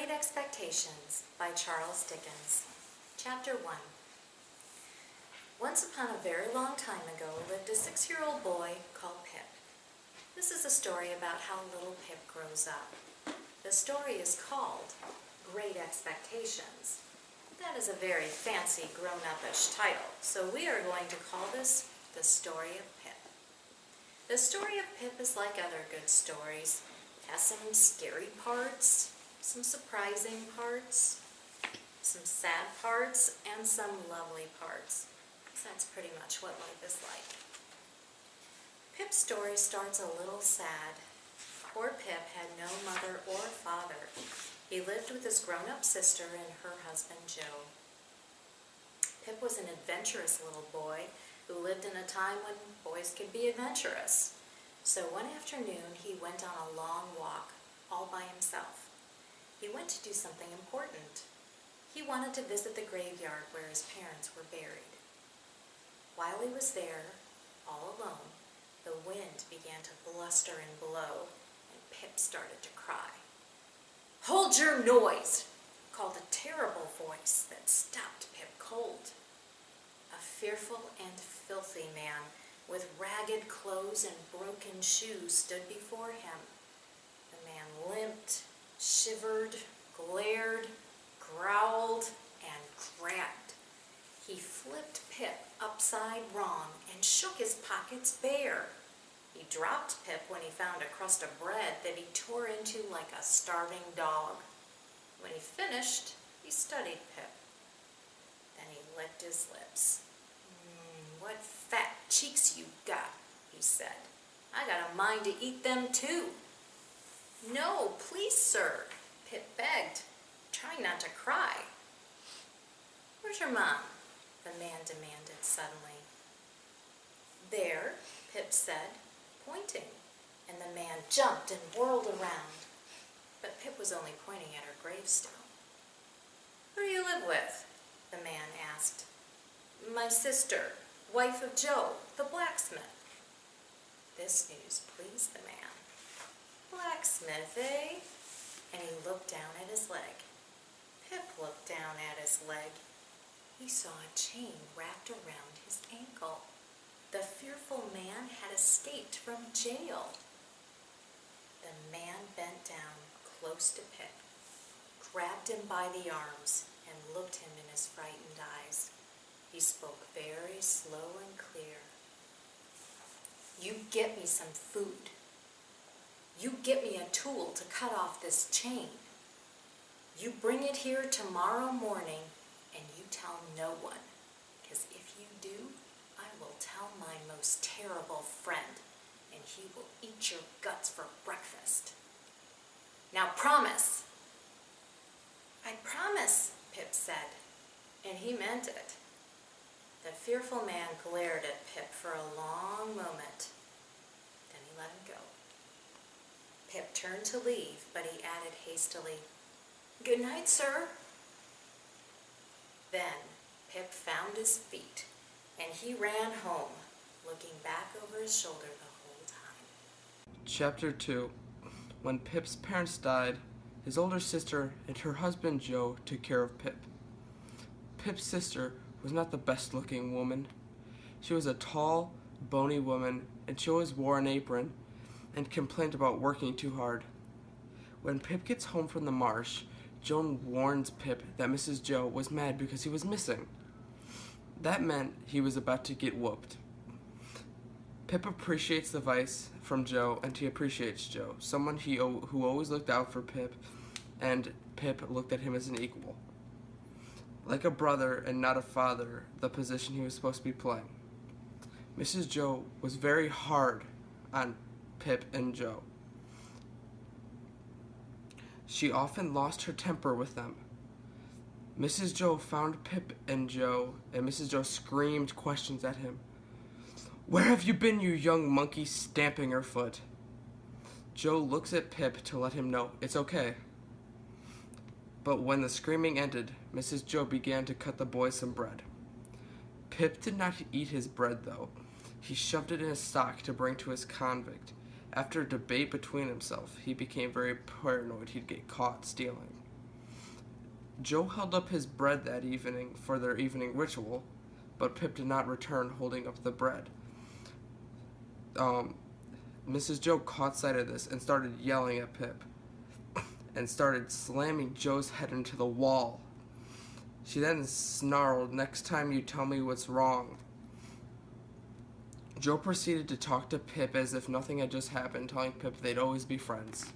Great Expectations by Charles Dickens. Chapter 1. Once upon a very long time ago lived a 6-year-old boy called Pip. This is a story about how little Pip grows up. The story is called Great Expectations. That is a very fancy grown-up-ish title, so we are going to call this The Story of Pip. The story of Pip is like other good stories. It has some scary parts, some surprising parts, some sad parts, and some lovely parts. So that's pretty much what life is like. Pip's story starts a little sad. Poor Pip had no mother or father. He lived with his grown-up sister and her husband Joe. Pip was an adventurous little boy who lived in a time when boys could be adventurous. So one afternoon he went on a long walk all by himself. He went to do something important. He wanted to visit the graveyard where his parents were buried. While he was there, all alone, the wind began to bluster and blow, and Pip started to cry. "Hold your noise!" called a terrible voice that stopped Pip cold. A fearful and filthy man with ragged clothes and broken shoes stood before him. The man limped, shivered, glared, growled, and grabbed. He flipped Pip upside wrong and shook his pockets bare. He dropped Pip when he found a crust of bread that he tore into like a starving dog. When he finished, he studied Pip. Then he licked his lips. "What fat cheeks you got," he said. "I got a mind to eat them too." "No, please, sir," Pip begged, trying not to cry. "Where's your mom?" the man demanded suddenly. "There," Pip said, pointing, and the man jumped and whirled around. But Pip was only pointing at her gravestone. "Who do you live with?" the man asked. "My sister, wife of Joe, the blacksmith." This news pleased the man. "Blacksmith, eh?" And he looked down at his leg. Pip looked down at his leg. He saw a chain wrapped around his ankle. The fearful man had escaped from jail. The man bent down close to Pip, grabbed him by the arms, and looked him in his frightened eyes. He spoke very slow and clear. "You get me some food. You get me a tool to cut off this chain. You bring it here tomorrow morning, and you tell no one, because if you do, I will tell my most terrible friend, and he will eat your guts for breakfast. Now promise!" "I promise," Pip said, and he meant it. The fearful man glared at Pip for a long moment. Then he let him go. Pip turned to leave, but he added hastily, "Good night, sir." Then Pip found his feet, and he ran home, looking back over his shoulder the whole time. Chapter 2. When Pip's parents died, his older sister and her husband Joe took care of Pip. Pip's sister was not the best-looking woman. She was a tall, bony woman, and she always wore an apron and complained about working too hard. When Pip gets home from the marsh, Joan warns Pip that Mrs. Joe was mad because he was missing. That meant he was about to get whooped. Pip appreciates the advice from Joe, and he appreciates Joe, someone who always looked out for Pip, and Pip looked at him as an equal. Like a brother and not a father, the position he was supposed to be playing. Mrs. Joe was very hard on Pip and Joe. She often lost her temper with them. Mrs. Joe found Pip and Joe, and Mrs. Joe screamed questions at him. "Where have you been, you young monkey?" stamping her foot. Joe looks at Pip to let him know it's okay. But when the screaming ended, Mrs. Joe began to cut the boy some bread. Pip did not eat his bread, though. He shoved it in his sock to bring to his convict. After a debate between himself, he became very paranoid he'd get caught stealing. Joe held up his bread that evening for their evening ritual, but Pip did not return holding up the bread. Mrs. Joe caught sight of this and started yelling at Pip and started slamming Joe's head into the wall. She then snarled, "Next time you tell me what's wrong." Joe proceeded to talk to Pip as if nothing had just happened, telling Pip they'd always be friends.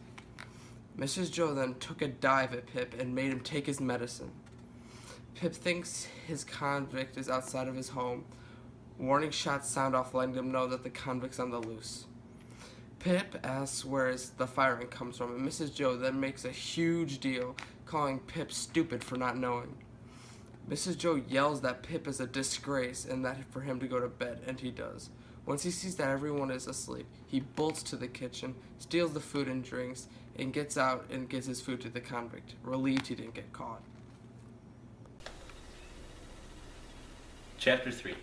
Mrs. Joe then took a dive at Pip and made him take his medicine. Pip thinks his convict is outside of his home. Warning shots sound off, letting them know that the convict's on the loose. Pip asks where the firing comes from, and Mrs. Joe then makes a huge deal, calling Pip stupid for not knowing. Mrs. Joe yells that Pip is a disgrace and that for him to go to bed, and he does. Once he sees that everyone is asleep, he bolts to the kitchen, steals the food and drinks, and gets out and gives his food to the convict, relieved he didn't get caught. Chapter 3.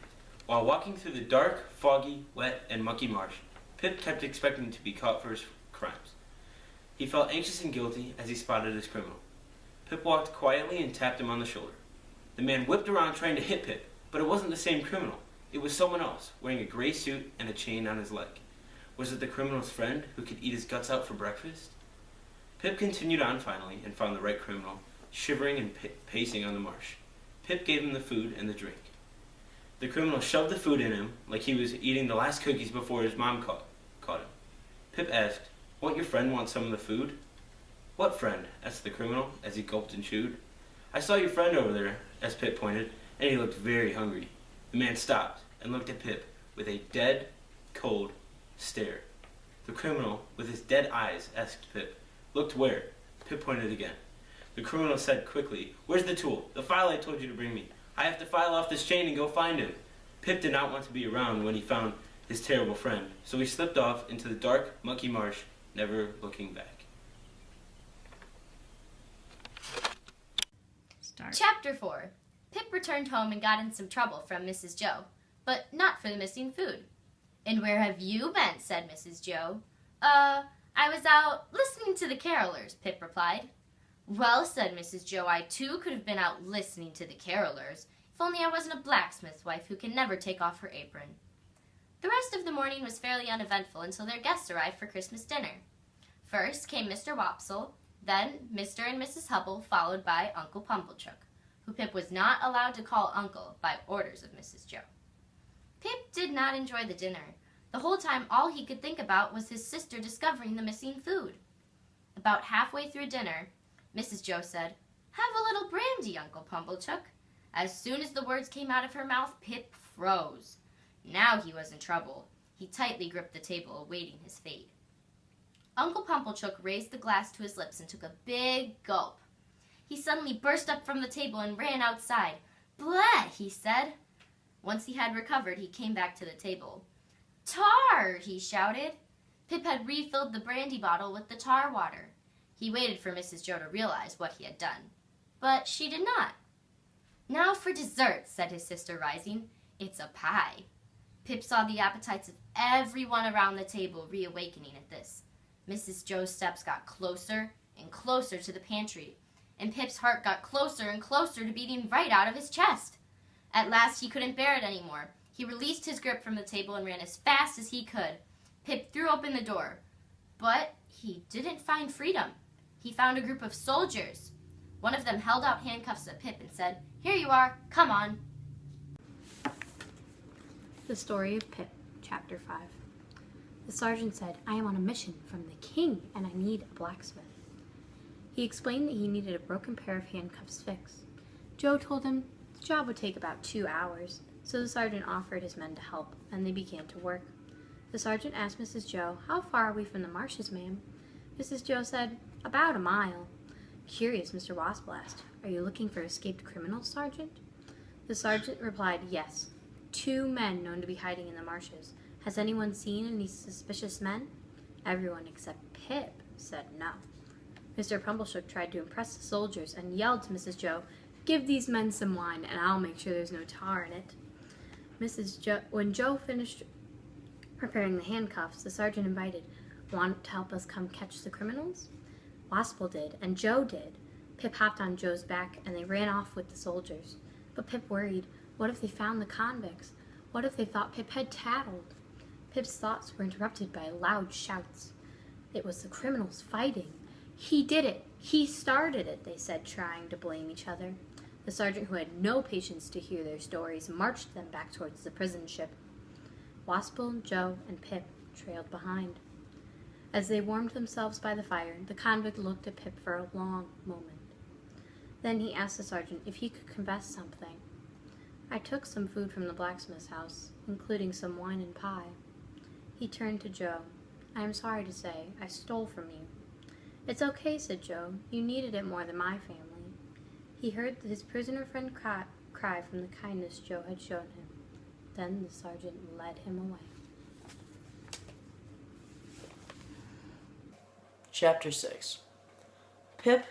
While walking through the dark, foggy, wet, and mucky marsh, Pip kept expecting to be caught for his crimes. He felt anxious and guilty as he spotted his criminal. Pip walked quietly and tapped him on the shoulder. The man whipped around trying to hit Pip, but it wasn't the same criminal. It was someone else, wearing a gray suit and a chain on his leg. Was it the criminal's friend who could eat his guts out for breakfast? Pip continued on finally and found the right criminal, shivering and pacing on the marsh. Pip gave him the food and the drink. The criminal shoved the food in him like he was eating the last cookies before his mom caught him. Pip asked, "Won't your friend want some of the food?" "What friend?" asked the criminal as he gulped and chewed. "I saw your friend over there," as Pip pointed, and he looked very hungry. The man stopped and looked at Pip with a dead, cold stare. The criminal, with his dead eyes, asked Pip, "Looked where?" Pip pointed again. The criminal said quickly, "Where's the tool? The file I told you to bring me. I have to file off this chain and go find him." Pip did not want to be around when he found his terrible friend, so he slipped off into the dark, mucky marsh, never looking back. Chapter 4. Pip returned home and got in some trouble from Mrs. Joe, but not for the missing food. "And where have you been?" said Mrs. Joe. I was out listening to the carolers," Pip replied. "Well," said Mrs. Joe, "I too could have been out listening to the carolers, if only I wasn't a blacksmith's wife who can never take off her apron." The rest of the morning was fairly uneventful until their guests arrived for Christmas dinner. First came Mr. Wopsle, then Mr. and Mrs. Hubble, followed by Uncle Pumblechook, who Pip was not allowed to call Uncle by orders of Mrs. Joe. Pip did not enjoy the dinner. The whole time all he could think about was his sister discovering the missing food. About halfway through dinner, Mrs. Joe said, "Have a little brandy, Uncle Pumblechook." As soon as the words came out of her mouth, Pip froze. Now he was in trouble. He tightly gripped the table, awaiting his fate. Uncle Pumblechook raised the glass to his lips and took a big gulp. He suddenly burst up from the table and ran outside. "Bleh!" he said. Once he had recovered, he came back to the table. "Tar!" he shouted. Pip had refilled the brandy bottle with the tar water. He waited for Mrs. Joe to realize what he had done, but she did not. "Now for dessert," said his sister, rising. "It's a pie." Pip saw the appetites of everyone around the table reawakening at this. Mrs. Joe's steps got closer and closer to the pantry, and Pip's heart got closer and closer to beating right out of his chest. At last he couldn't bear it anymore. He released his grip from the table and ran as fast as he could. Pip threw open the door, but he didn't find freedom. He found a group of soldiers. One of them held out handcuffs at Pip and said, "Here you are, come on." The Story of Pip, Chapter 5. The sergeant said, "I am on a mission from the king, and I need a blacksmith." He explained that he needed a broken pair of handcuffs fixed. Joe told him the job would take about 2 hours, so the sergeant offered his men to help, and they began to work. The sergeant asked Mrs. Joe, "How far are we from the marshes, ma'am?" Mrs. Joe said, "About a mile." Curious, Mr. Wasp asked, "Are you looking for escaped criminals, Sergeant?" The sergeant replied, "Yes. 2 men known to be hiding in the marshes. Has anyone seen any suspicious men?" Everyone except Pip said no. Mr. Pumblechook tried to impress the soldiers and yelled to Mrs. Joe, "Give these men some wine, and I'll make sure there's no tar in it." When Joe finished preparing the handcuffs, the sergeant invited, "Want to help us come catch the criminals?" Waspel did, and Joe did. Pip hopped on Joe's back, and they ran off with the soldiers. But Pip worried. What if they found the convicts? What if they thought Pip had tattled? Pip's thoughts were interrupted by loud shouts. It was the criminals fighting. He did it. He started it, they said, trying to blame each other. The sergeant, who had no patience to hear their stories, marched them back towards the prison ship. Waspel, Joe, and Pip trailed behind. As they warmed themselves by the fire, the convict looked at Pip for a long moment. Then he asked the sergeant if he could confess something. I took some food from the blacksmith's house, including some wine and pie. He turned to Joe. I am sorry to say, I stole from you. It's okay, said Joe. You needed it more than my family. He heard his prisoner friend cry from the kindness Joe had shown him. Then the sergeant led him away. Chapter 6. Pip,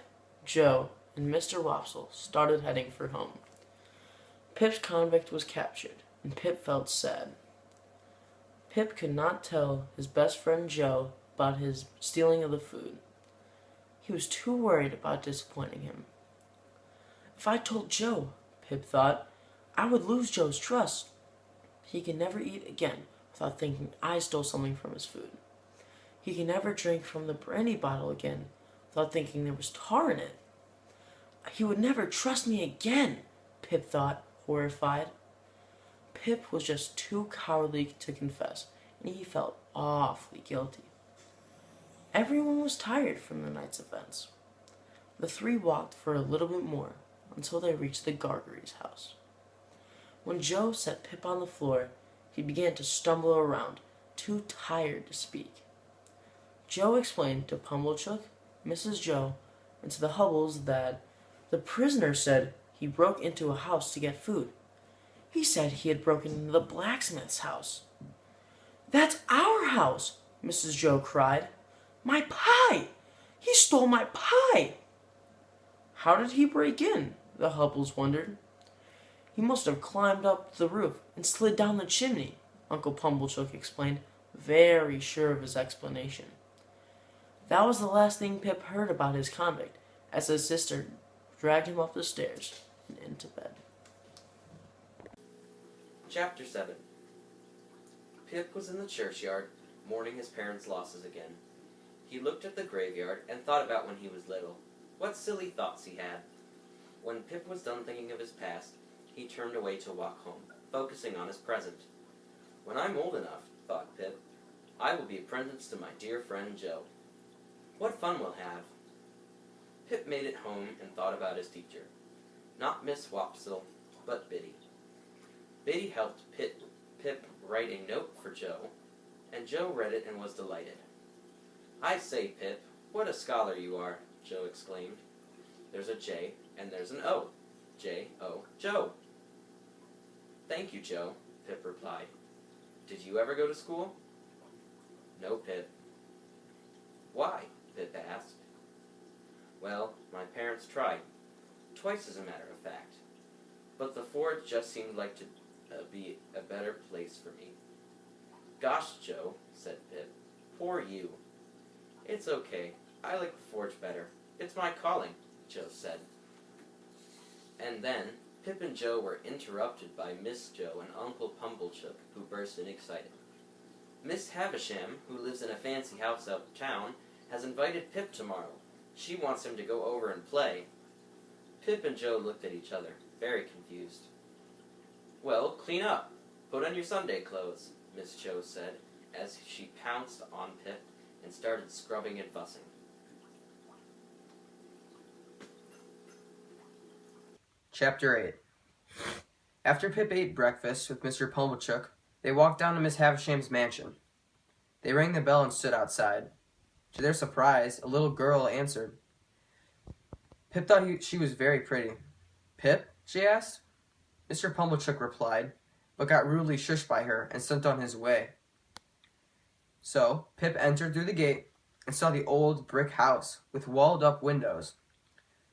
Joe, and Mr. Wopsle started heading for home. Pip's convict was captured, and Pip felt sad. Pip could not tell his best friend Joe about his stealing of the food. He was too worried about disappointing him. If I told Joe, Pip thought, I would lose Joe's trust. He could never eat again without thinking I stole something from his food. He could never drink from the brandy bottle again without thinking there was tar in it. He would never trust me again, Pip thought, horrified. Pip was just too cowardly to confess, and he felt awfully guilty. Everyone was tired from the night's events. The three walked for a little bit more until they reached the Gargery's house. When Joe set Pip on the floor, he began to stumble around, too tired to speak. Joe explained to Pumblechook, Mrs. Joe, and to the Hubbles that the prisoner said he broke into a house to get food. He said he had broken into the blacksmith's house. That's our house, Mrs. Joe cried. My pie! He stole my pie! How did he break in? The Hubbles wondered. He must have climbed up the roof and slid down the chimney, Uncle Pumblechook explained, very sure of his explanation. That was the last thing Pip heard about his convict, as his sister dragged him up the stairs and into bed. Chapter 7. Pip was in the churchyard, mourning his parents' losses again. He looked at the graveyard and thought about when he was little. What silly thoughts he had. When Pip was done thinking of his past, he turned away to walk home, focusing on his present. When I'm old enough, thought Pip, I will be apprenticed to my dear friend Joe. What fun we'll have. Pip made it home and thought about his teacher. Not Miss Wopsle, but Biddy. Biddy helped Pip write a note for Joe, and Joe read it and was delighted. I say, Pip, what a scholar you are, Joe exclaimed. There's a J and there's an O. J-O, Joe. Thank you, Joe, Pip replied. Did you ever go to school? No, Pip. Why? Pip asked. Well, my parents tried. Twice, as a matter of fact. But the forge just seemed like to be a better place for me. Gosh, Joe, said Pip. Poor you. It's okay. I like the forge better. It's my calling, Joe said. And then, Pip and Joe were interrupted by Miss Joe and Uncle Pumblechook, who burst in excited. Miss Havisham, who lives in a fancy house uptown, has invited Pip tomorrow. She wants him to go over and play. Pip and Joe looked at each other, very confused. Well, clean up. Put on your Sunday clothes, Miss Joe said, as she pounced on Pip and started scrubbing and fussing. Chapter 8. After Pip ate breakfast with Mr. Pumblechook, they walked down to Miss Havisham's mansion. They rang the bell and stood outside. To their surprise, a little girl answered. Pip thought she was very pretty. Pip? She asked. Mr. Pumblechook replied, but got rudely shushed by her and sent on his way. So, Pip entered through the gate and saw the old brick house with walled-up windows.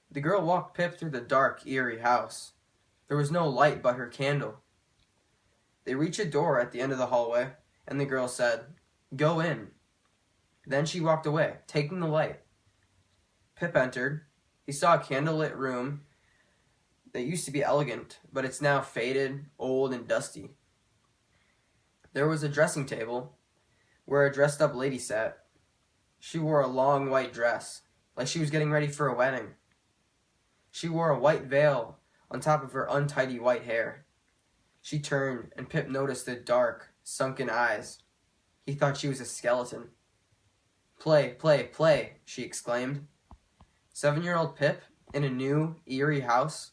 The girl walked Pip through the dark, eerie house. There was no light but her candle. They reached a door at the end of the hallway, and the girl said, "Go in." Then she walked away, taking the light. Pip entered, He saw a candlelit room that used to be elegant, but it's now faded, old, and dusty. There was a dressing table where a dressed-up lady sat. She wore a long white dress, like she was getting ready for a wedding. She wore a white veil on top of her untidy white hair. She turned, and Pip noticed the dark, sunken eyes. He thought she was a skeleton. "Play, play, play," she exclaimed. 7-year-old Pip in a new, eerie house?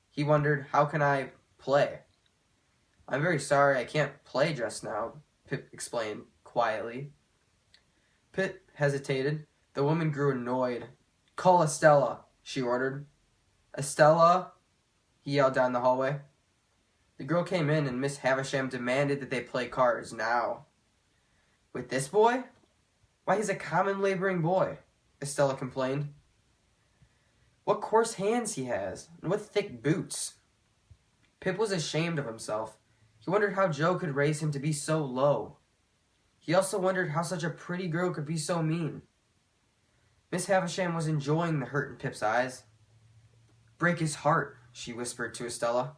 He wondered, how can I play? "I'm very sorry I can't play just now," Pip explained quietly. Pip hesitated. The woman grew annoyed. "Call Estella," she ordered. "Estella," he yelled down the hallway. The girl came in and Miss Havisham demanded that they play cards now. "With this boy? Why, he's a common laboring boy," Estella complained. "What coarse hands he has, and what thick boots." Pip was ashamed of himself. He wondered how Joe could raise him to be so low. He also wondered how such a pretty girl could be so mean. Miss Havisham was enjoying the hurt in Pip's eyes. "Break his heart," she whispered to Estella.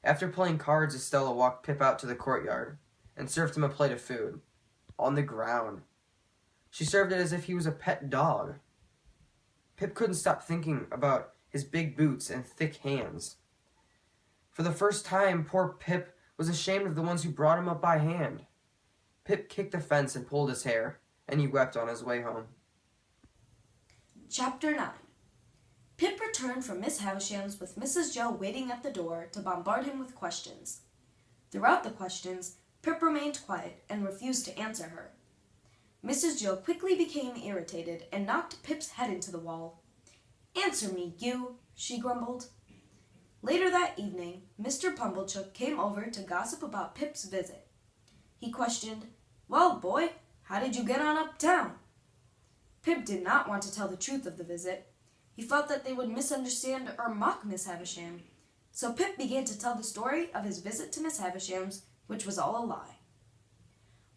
After playing cards, Estella walked Pip out to the courtyard and served him a plate of food. On the ground. She served it as if he was a pet dog. Pip couldn't stop thinking about his big boots and thick hands. For the first time, poor Pip was ashamed of the ones who brought him up by hand. Pip kicked the fence and pulled his hair, and he wept on his way home. Chapter 9. Pip returned from Miss Havisham's with Mrs. Joe waiting at the door to bombard him with questions. Throughout the questions, Pip remained quiet and refused to answer her. Mrs. Joe quickly became irritated and knocked Pip's head into the wall. "Answer me, you," she grumbled. Later that evening, Mr. Pumblechook came over to gossip about Pip's visit. He questioned, "Well, boy, how did you get on uptown?" Pip did not want to tell the truth of the visit. He felt that they would misunderstand or mock Miss Havisham. So Pip began to tell the story of his visit to Miss Havisham's, which was all a lie.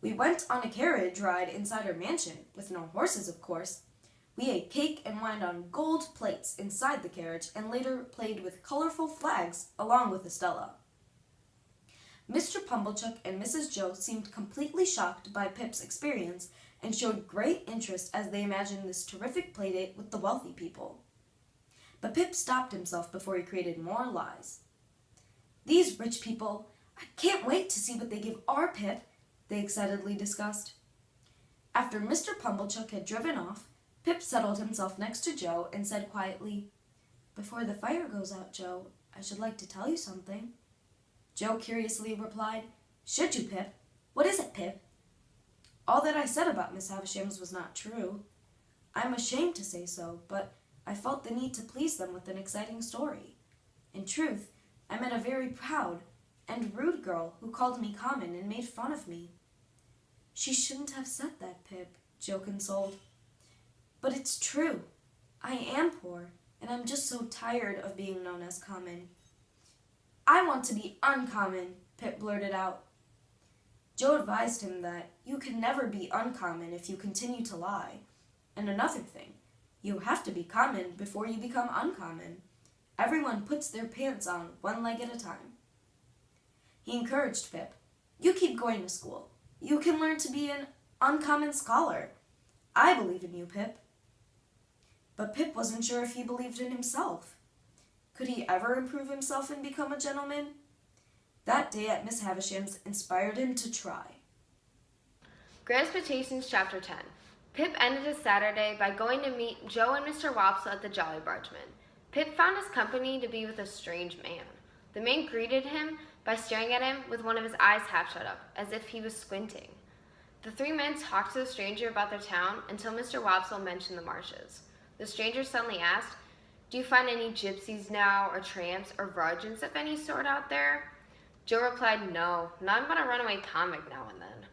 "We went on a carriage ride inside her mansion, with no horses, of course. We ate cake and wined on gold plates inside the carriage and later played with colorful flags along with Estella." Mr. Pumblechook and Mrs. Joe seemed completely shocked by Pip's experience and showed great interest as they imagined this terrific playdate with the wealthy people. But Pip stopped himself before he created more lies. "These rich people, I can't wait to see what they give our Pip," they excitedly discussed. After Mr. Pumblechook had driven off, Pip settled himself next to Joe and said quietly, "Before the fire goes out, Joe, I should like to tell you something." Joe curiously replied, "Should you, Pip? What is it, Pip?" "All that I said about Miss Havisham's was not true. I'm ashamed to say so, but I felt the need to please them with an exciting story. In truth, I met a very proud and rude girl who called me common and made fun of me." "She shouldn't have said that, Pip," Joe consoled. "But it's true. I am poor, and I'm just so tired of being known as common." "I want to be uncommon," Pip blurted out. Joe advised him that you can never be uncommon if you continue to lie. And another thing, you have to be common before you become uncommon. Everyone puts their pants on one leg at a time. He encouraged Pip. "You keep going to school. You can learn to be an uncommon scholar. I believe in you, Pip." But Pip wasn't sure if he believed in himself. Could he ever improve himself and become a gentleman? That day at Miss Havisham's inspired him to try. Grand Expectations, Chapter 10. Pip ended his Saturday by going to meet Joe and Mr. Wopsle at the Jolly Bargeman. Pip found his company to be with a strange man. The man greeted him by staring at him with one of his eyes half shut up, as if he was squinting. The three men talked to the stranger about their town until Mr. Wopsle mentioned the marshes. The stranger suddenly asked, "Do you find any gypsies now, or tramps, or virgins of any sort out there?" Joe replied, "No, not but a runaway convict now and then."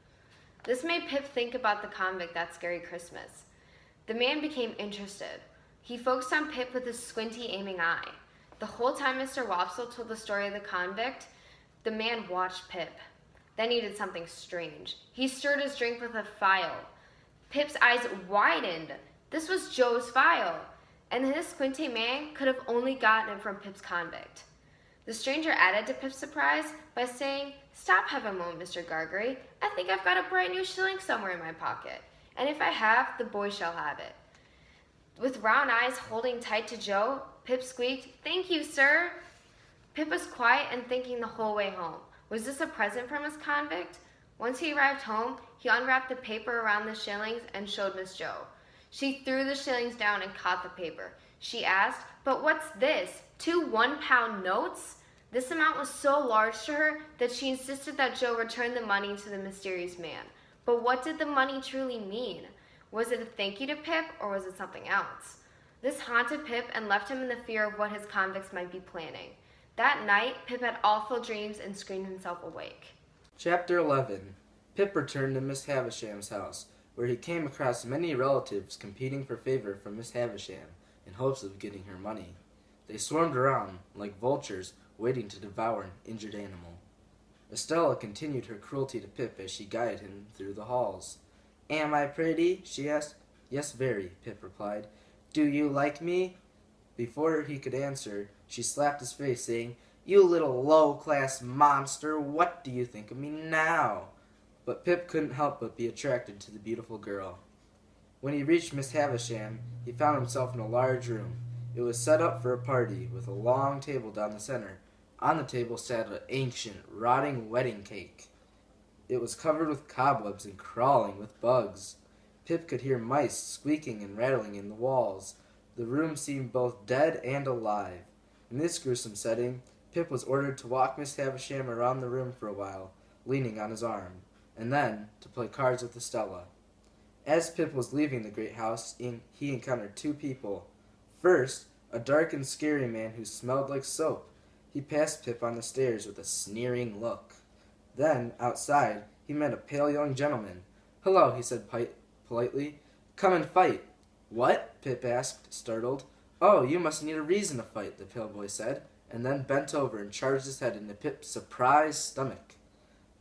This made Pip think about the convict that scary Christmas. The man became interested. He focused on Pip with his squinty, aiming eye. The whole time Mr. Wopsle told the story of the convict, the man watched Pip. Then he did something strange. He stirred his drink with a file. Pip's eyes widened. This was Joe's file. and this squinty man could have only gotten it from Pip's convict. The stranger added to Pip's surprise by saying, "Stop half a moment, Mr. Gargery. I think I've got a bright new shilling somewhere in my pocket, and if I have, the boy shall have it." With round eyes holding tight to Joe, Pip squeaked, "Thank you, sir." Pip was quiet and thinking the whole way home. Was this a present from his convict? Once he arrived home, he unwrapped the paper around the shillings and showed Miss Joe. She threw the shillings down and caught the paper. She asked, "But what's this? 2 one-pound notes?" This amount was so large to her that she insisted that Joe return the money to the mysterious man. But what did the money truly mean? Was it a thank you to Pip, or was it something else? This haunted Pip and left him in the fear of what his convicts might be planning. That night, Pip had awful dreams and screamed himself awake. Chapter 11. Pip returned to Miss Havisham's house, where he came across many relatives competing for favor from Miss Havisham in hopes of getting her money. They swarmed around like vultures waiting to devour an injured animal. Estella continued her cruelty to Pip as she guided him through the halls. "Am I pretty?" she asked. "Yes, very," Pip replied. "Do you like me?" Before he could answer, she slapped his face, saying, "You little low-class monster, what do you think of me now?" But Pip couldn't help but be attracted to the beautiful girl. When he reached Miss Havisham, he found himself in a large room. It was set up for a party, with a long table down the center. On the table sat an ancient, rotting wedding cake. It was covered with cobwebs and crawling with bugs. Pip could hear mice squeaking and rattling in the walls. The room seemed both dead and alive. In this gruesome setting, Pip was ordered to walk Miss Havisham around the room for a while, leaning on his arm, and then to play cards with Estella. As Pip was leaving the great house, he encountered 2 people. First, a dark and scary man who smelled like soap. He passed Pip on the stairs with a sneering look. Then, outside, he met a pale young gentleman. "Hello," he said politely. "Come and fight." "What?" Pip asked, startled. "Oh, you must need a reason to fight," the pale boy said, and then bent over and charged his head into Pip's surprised stomach.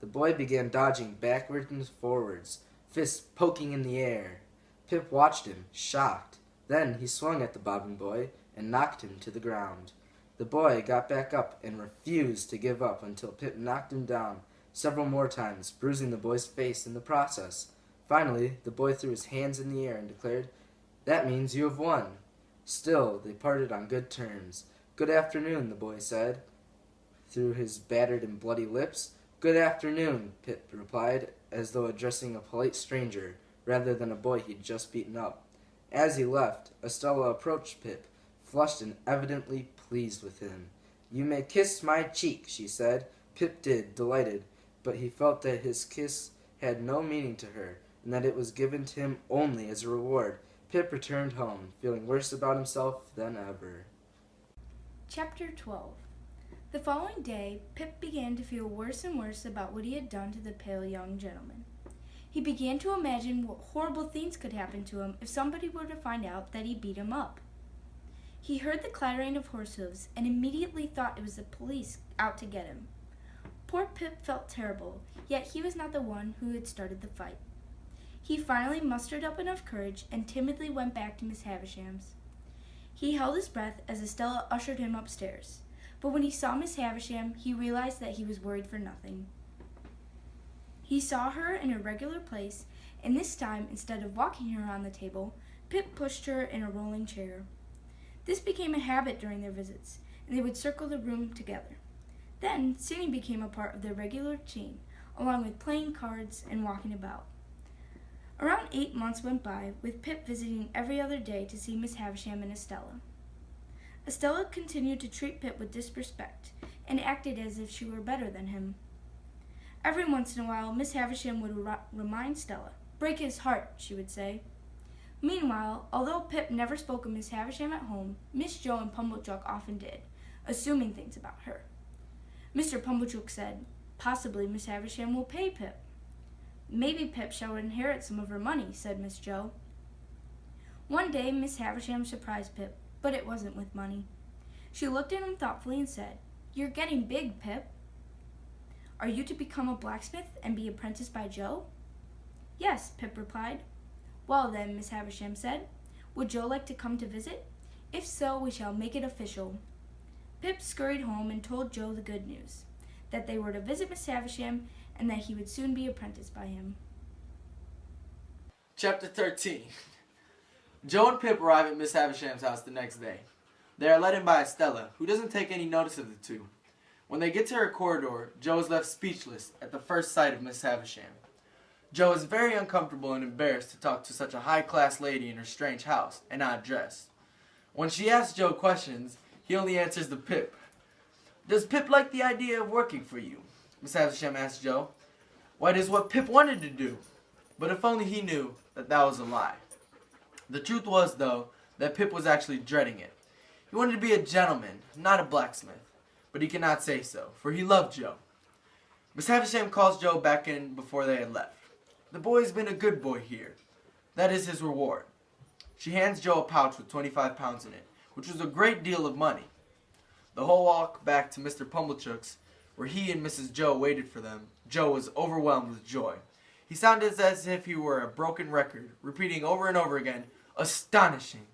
The boy began dodging backwards and forwards, fists poking in the air. Pip watched him, shocked. Then he swung at the bobbing boy and knocked him to the ground. The boy got back up and refused to give up until Pip knocked him down several more times, bruising the boy's face in the process. Finally, the boy threw his hands in the air and declared, "That means you have won." Still, they parted on good terms. "Good afternoon," the boy said, through his battered and bloody lips. "Good afternoon," Pip replied, as though addressing a polite stranger, rather than a boy he'd just beaten up. As he left, Estella approached Pip, flushed and evidently pleased with him. "You may kiss my cheek," she said. Pip did, delighted, but he felt that his kiss had no meaning to her, and that it was given to him only as a reward. Pip returned home, feeling worse about himself than ever. Chapter 12. The following day, Pip began to feel worse and worse about what he had done to the pale young gentleman. He began to imagine what horrible things could happen to him if somebody were to find out that he beat him up. He heard the clattering of horse hooves and immediately thought it was the police out to get him. Poor Pip felt terrible, yet he was not the one who had started the fight. He finally mustered up enough courage and timidly went back to Miss Havisham's. He held his breath as Estella ushered him upstairs, but when he saw Miss Havisham, he realized that he was worried for nothing. He saw her in her regular place, and this time, instead of walking her on the table, Pip pushed her in a rolling chair. This became a habit during their visits, and they would circle the room together. Then, sitting became a part of their regular routine, along with playing cards and walking about. Around 8 months went by, with Pip visiting every other day to see Miss Havisham and Estella. Estella continued to treat Pip with disrespect, and acted as if she were better than him. Every once in a while, Miss Havisham would remind Stella. "Break his heart," she would say. Meanwhile, although Pip never spoke of Miss Havisham at home, Miss Joe and Pumblechook often did, assuming things about her. Mr. Pumblechook said, "Possibly Miss Havisham will pay Pip." "Maybe Pip shall inherit some of her money," said Miss Joe. One day Miss Havisham surprised Pip, but it wasn't with money. She looked at him thoughtfully and said, "You're getting big, Pip. Are you to become a blacksmith and be apprenticed by Joe?" "Yes," Pip replied. "Well then," Miss Havisham said, "would Joe like to come to visit? If so, we shall make it official." Pip scurried home and told Joe the good news, that they were to visit Miss Havisham and that he would soon be apprenticed by him. Chapter 13. Joe and Pip arrive at Miss Havisham's house the next day. They are let in by Estella, who doesn't take any notice of the two. When they get to her corridor, Joe is left speechless at the first sight of Miss Havisham. Joe is very uncomfortable and embarrassed to talk to such a high-class lady in her strange house, and odd dress. When she asks Joe questions, he only answers to Pip. "Does Pip like the idea of working for you?" Miss Havisham asked Joe. "Why, it is what Pip wanted to do." But if only he knew that that was a lie. The truth was, though, that Pip was actually dreading it. He wanted to be a gentleman, not a blacksmith, but he could not say so, for he loved Joe. Miss Havisham calls Joe back in before they had left. "The boy has been a good boy here. That is his reward." She hands Joe a pouch with 25 pounds in it, which was a great deal of money. The whole walk back to Mr. Pumblechook's, where he and Mrs. Joe waited for them, Joe was overwhelmed with joy. He sounded as if he were a broken record, repeating over and over again, "Astonishing!"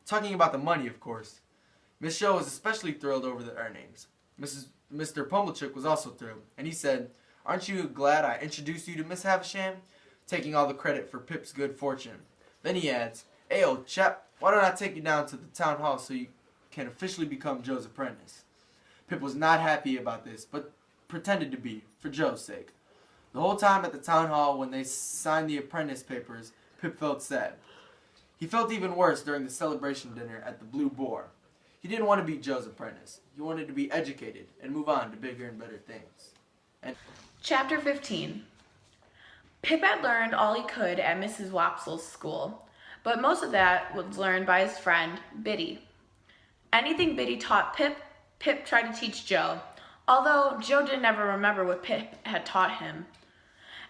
talking about the money, of course. Miss Joe was especially thrilled over the earnings. Mr. Pumblechook was also thrilled, and he said, "Aren't you glad I introduced you to Miss Havisham?" taking all the credit for Pip's good fortune. Then he adds, "Hey, old chap, why don't I take you down to the town hall so you can officially become Joe's apprentice?" Pip was not happy about this, but pretended to be, for Joe's sake. The whole time at the town hall when they signed the apprentice papers, Pip felt sad. He felt even worse during the celebration dinner at the Blue Boar. He didn't want to be Joe's apprentice. He wanted to be educated and move on to bigger and better things. Chapter 15. Pip had learned all he could at Mrs. Wopsel's school, but most of that was learned by his friend, Biddy. Anything Biddy taught Pip, Pip tried to teach Joe, although Joe didn't ever remember what Pip had taught him.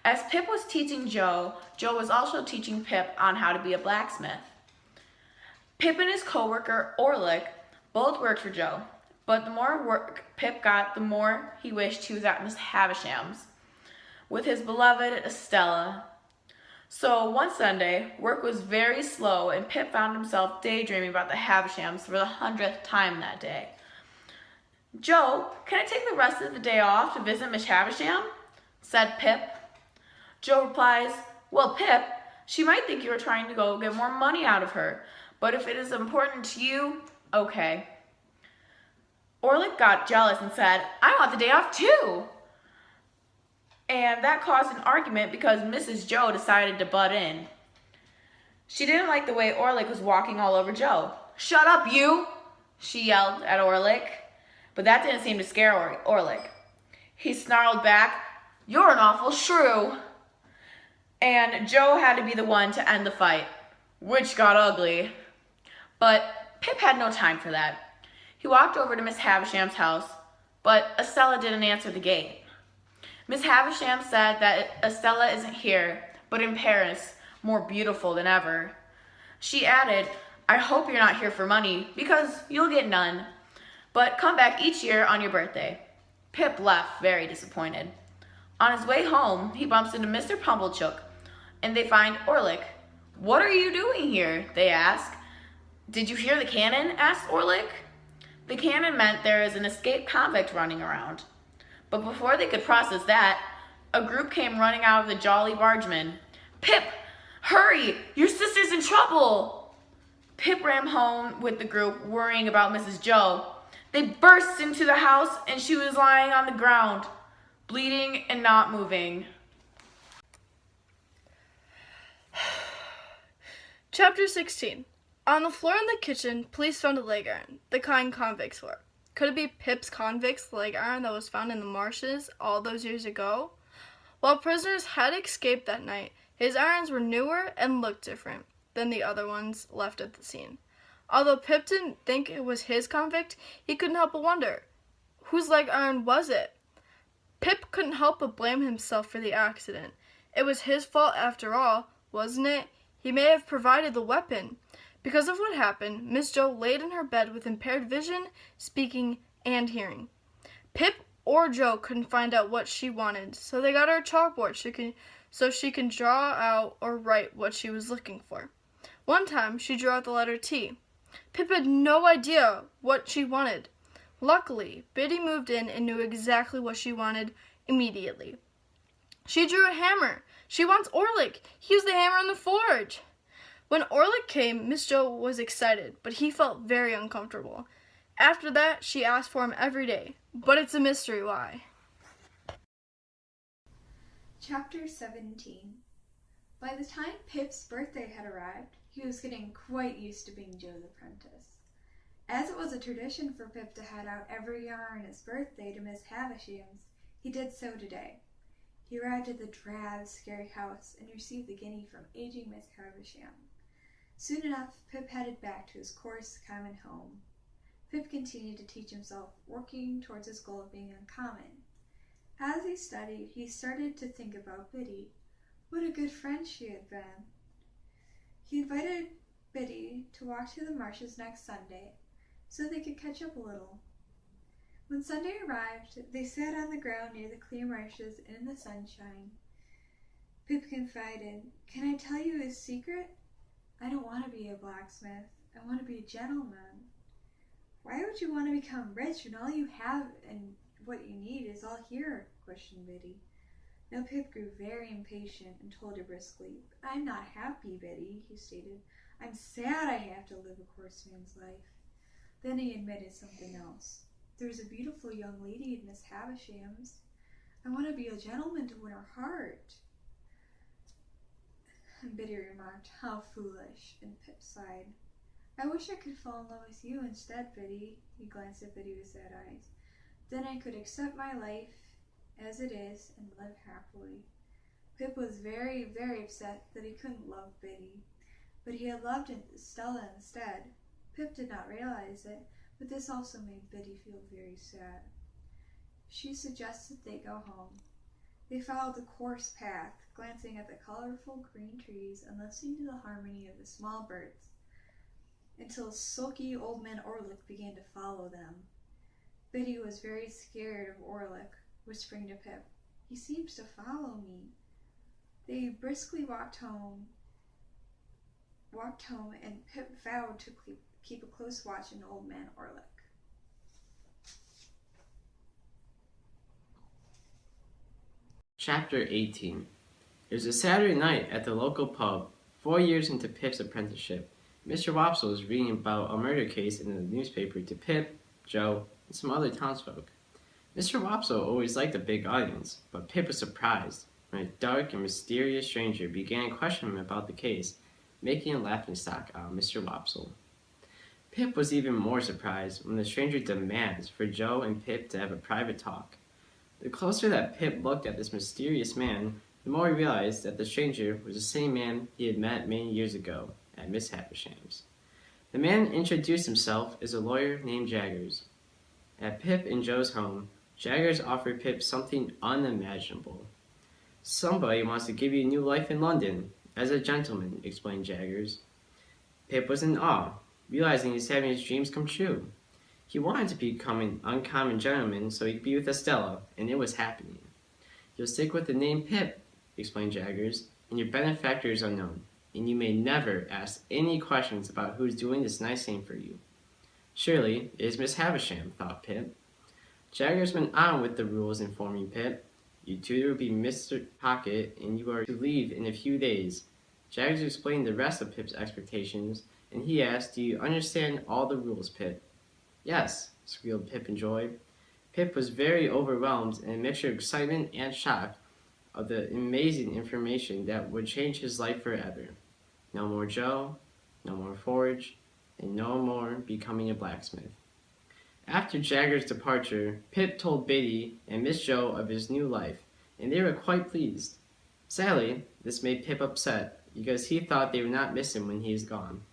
As Pip was teaching Joe, Joe was also teaching Pip on how to be a blacksmith. Pip and his co-worker, Orlick, both worked for Joe, but the more work Pip got, the more he wished he was at Miss Havisham's with his beloved Estella. So one Sunday, work was very slow, and Pip found himself daydreaming about the Havishams for the 100th time that day. "Joe, can I take the rest of the day off to visit Miss Havisham?" said Pip. Joe replies, "Well, Pip, she might think you are trying to go get more money out of her, but if it is important to you, okay." Orlick got jealous and said, "I want the day off too." And that caused an argument because Mrs. Joe decided to butt in. She didn't like the way Orlick was walking all over Joe. "Shut up, you!" she yelled at Orlick. But that didn't seem to scare Orlick. He snarled back, "You're an awful shrew." And Joe had to be the one to end the fight, which got ugly. But Pip had no time for that. He walked over to Miss Havisham's house, but Estella didn't answer the gate. Miss Havisham said that Estella isn't here, but in Paris, more beautiful than ever. She added, "I hope you're not here for money, because you'll get none. But come back each year on your birthday." Pip left, very disappointed. On his way home, he bumps into Mr. Pumblechook, and they find Orlick. "What are you doing here?" they ask. "Did you hear the cannon?" asked Orlick. The cannon meant there is an escaped convict running around. But before they could process that, a group came running out of the Jolly Bargeman. "Pip, hurry! Your sister's in trouble!" Pip ran home with the group, worrying about Mrs. Joe. They burst into the house, and she was lying on the ground, bleeding and not moving. Chapter 16. On the floor in the kitchen, police found a leg iron, the kind convicts wore. Could it be Pip's convict's leg iron that was found in the marshes all those years ago? While prisoners had escaped that night, his irons were newer and looked different than the other ones left at the scene. Although Pip didn't think it was his convict, he couldn't help but wonder, whose leg iron was it? Pip couldn't help but blame himself for the accident. It was his fault after all, wasn't it? He may have provided the weapon. Because of what happened, Miss Joe laid in her bed with impaired vision, speaking, and hearing. Pip or Joe couldn't find out what she wanted, so they got her a chalkboard so she can draw out or write what she was looking for. One time, she drew out the letter T. Pip had no idea what she wanted. Luckily, Biddy moved in and knew exactly what she wanted immediately. She drew a hammer. She wants Orlick. He used the hammer in the forge. When Orlick came, Miss Joe was excited, but he felt very uncomfortable. After that, she asked for him every day, but it's a mystery why. Chapter 17. By the time Pip's birthday had arrived, he was getting quite used to being Joe's apprentice. As it was a tradition for Pip to head out every year on his birthday to Miss Havisham's, he did so today. He arrived at the drab, scary house and received the guinea from aging Miss Havisham. Soon enough, Pip headed back to his coarse, common home. Pip continued to teach himself, working towards his goal of being uncommon. As he studied, he started to think about Biddy. What a good friend she had been. He invited Biddy to walk to the marshes next Sunday so they could catch up a little. When Sunday arrived, they sat on the ground near the clear marshes and in the sunshine. Pip confided, "Can I tell you a secret? I don't want to be a blacksmith. I want to be a gentleman." "Why would you want to become rich when all you have and what you need is all here?" questioned Biddy. Now Pip grew very impatient and told her briskly, "I'm not happy, Biddy," he stated. "I'm sad I have to live a coarse man's life." Then he admitted something else. "There's a beautiful young lady at Miss Havisham's. I want to be a gentleman to win her heart." And Biddy remarked, "How foolish," and Pip sighed. "I wish I could fall in love with you instead, Biddy." He glanced at Biddy with sad eyes. "Then I could accept my life as it is and live happily." Pip was very, very upset that he couldn't love Biddy, but he had loved Stella instead. Pip did not realize it, but this also made Biddy feel very sad. She suggested they go home. They followed the coarse path, glancing at the colorful green trees and listening to the harmony of the small birds, until sulky old man Orlick began to follow them. Biddy was very scared of Orlick, whispering to Pip, "He seems to follow me." They briskly walked home, and Pip vowed to keep a close watch on old man Orlick. Chapter 18. It was a Saturday night at the local pub. 4 years into Pip's apprenticeship, Mr. Wopsle was reading about a murder case in the newspaper to Pip, Joe, and some other townsfolk. Mr. Wopsle always liked a big audience, but Pip was surprised when a dark and mysterious stranger began questioning him about the case, making a laughingstock out of Mr. Wopsle. Pip was even more surprised when the stranger demands for Joe and Pip to have a private talk. The closer that Pip looked at this mysterious man, the more he realized that the stranger was the same man he had met many years ago at Miss Havisham's. The man introduced himself as a lawyer named Jaggers. At Pip and Joe's home, Jaggers offered Pip something unimaginable. "Somebody wants to give you a new life in London, as a gentleman," explained Jaggers. Pip was in awe, realizing he was having his dreams come true. He wanted to become an uncommon gentleman so he could be with Estella, and it was happening. "You'll stick with the name Pip," explained Jaggers, "and your benefactor is unknown, and you may never ask any questions about who's doing this nice thing for you." "Surely it is Miss Havisham," thought Pip. Jaggers went on with the rules, informing Pip, "Your tutor will be Mr. Pocket, and you are to leave in a few days." Jaggers explained the rest of Pip's expectations, and he asked, "Do you understand all the rules, Pip?" "Yes," squealed Pip in joy. Pip was very overwhelmed and a mixture of excitement and shock of the amazing information that would change his life forever. No more Joe, no more forge, and no more becoming a blacksmith. After Jaggers' departure, Pip told Biddy and Miss Joe of his new life, and they were quite pleased. Sadly, this made Pip upset, because he thought they would not miss him when he is gone.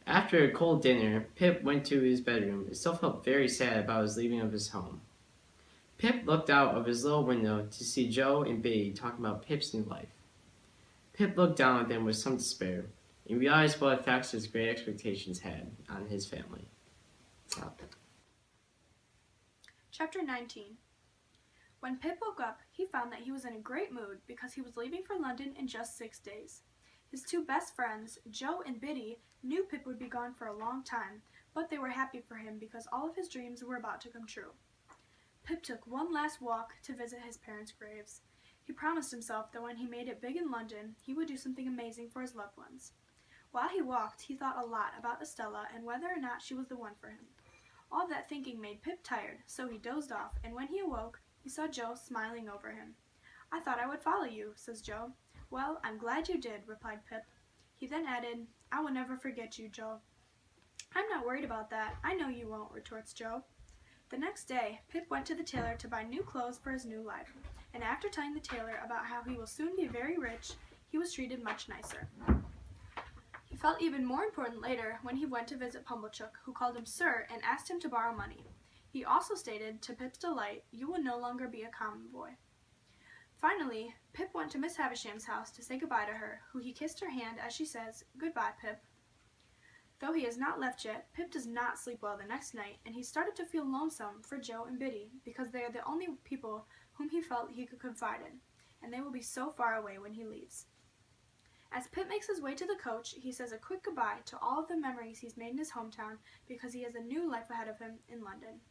After a cold dinner, Pip went to his bedroom and still felt very sad about his leaving of his home. Pip looked out of his little window to see Joe and Biddy talking about Pip's new life. Pip looked down at them with some despair and realized what effects his great expectations had on his family. Stop. Chapter 19. When Pip woke up, he found that he was in a great mood because he was leaving for London in just 6 days. His two best friends, Joe and Biddy, knew Pip would be gone for a long time, but they were happy for him because all of his dreams were about to come true. Pip took one last walk to visit his parents' graves. He promised himself that when he made it big in London, he would do something amazing for his loved ones. While he walked, he thought a lot about Estella and whether or not she was the one for him. All that thinking made Pip tired, so he dozed off, and when he awoke, he saw Joe smiling over him. "I thought I would follow you," says Joe. "Well, I'm glad you did," replied Pip. He then added, "I will never forget you, Joe." "I'm not worried about that. I know you won't," retorts Joe. The next day, Pip went to the tailor to buy new clothes for his new life, and after telling the tailor about how he will soon be very rich, he was treated much nicer. He felt even more important later when he went to visit Pumblechook, who called him Sir and asked him to borrow money. He also stated, to Pip's delight, "You will no longer be a common boy." Finally, Pip went to Miss Havisham's house to say goodbye to her, who he kissed her hand as she says, "Goodbye, Pip." Though he has not left yet, Pip does not sleep well the next night, and he started to feel lonesome for Joe and Biddy, because they are the only people whom he felt he could confide in, and they will be so far away when he leaves. As Pip makes his way to the coach, he says a quick goodbye to all of the memories he's made in his hometown because he has a new life ahead of him in London.